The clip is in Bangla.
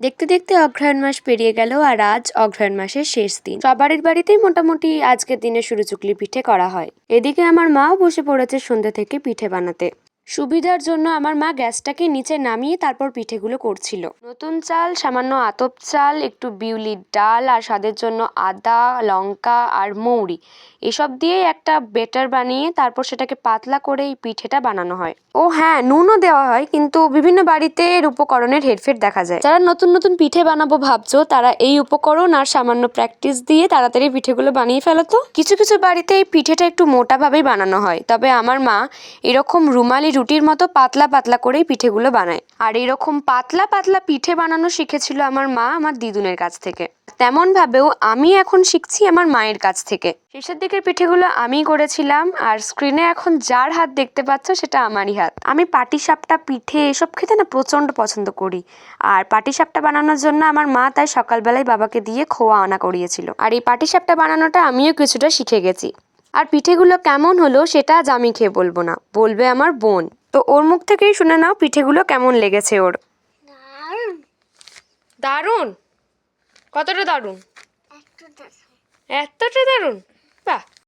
দেখতে দেখতে অগ্রহায়ণ মাস পেরিয়ে গেল আর আজ অগ্রহায়ণ মাসের শেষ দিন। সবার বাড়িতেই মোটামুটি আজকের দিনে সুরুচুকলি পিঠে করা হয়। এদিকে আমার মাও বসে পড়েছে সন্ধ্যা থেকে পিঠে বানাতে। সুবিধার জন্য আমার মা গ্যাসটাকে নিচে নামিয়ে তারপর পিঠেগুলো করছিল। নতুন চাল, সামান্য আতপ চাল, একটু বিউলির ডাল আর স্বাদের জন্য আদা, লঙ্কা আর মৌরি এসব দিয়ে একটা বেটার বানিয়ে তারপর সেটাকে পাতলা করে এই পিঠেটা বানানো হয়। ও হ্যাঁ, নুনও দেওয়া হয়, কিন্তু বিভিন্ন বাড়িতে এর উপকরণের হেরফের দেখা যায়। যারা নতুন নতুন পিঠে বানাবো ভাবছো তারা এই উপকরণ আর সামান্য প্র্যাকটিস দিয়ে তাড়াতাড়ি পিঠেগুলো বানিয়ে ফেলো তো। কিছু কিছু বাড়িতে এই পিঠেটা একটু মোটা ভাবেই বানানো হয়, তবে আমার মা এরকম রুমালি রুটির মতো পাতলা পাতলা করেই পিঠেগুলো বানায়। আর এরকম পাতলা পাতলা পিঠে বানানো শিখেছিল আমার মা আমার দিদুনের কাছ থেকে। তেমন ভাবেও আমি এখন শিখছি আমার মায়ের কাছ থেকে। শেষের দিকের পিঠেগুলো আমি করেছিলাম, আর স্ক্রিনে এখন যার হাত দেখতে পাচ্ছ সেটা আমারই হাত। আমি পাটিসাপটা, পিঠে এসব খেতে না প্রচন্ড পছন্দ করি। আর পাটিসাপটা বানানোর জন্য আমার মা তাই সকালবেলায় বাবাকে দিয়ে খোয়া আনা করিয়েছিল। আর এই পাটিসাপটা বানানোটা আমিও কিছুটা শিখে গেছি। আর পিঠেগুলো কেমন হলো সেটা আজ আমি খেয়ে বলবো না, বলবে আমার বোন। তো ওর মুখ থেকেই শুনে নাও পিঠেগুলো কেমন লেগেছে ওর। দারুণ। কতটা দারুণ? এতটা দারুণ? বাহ।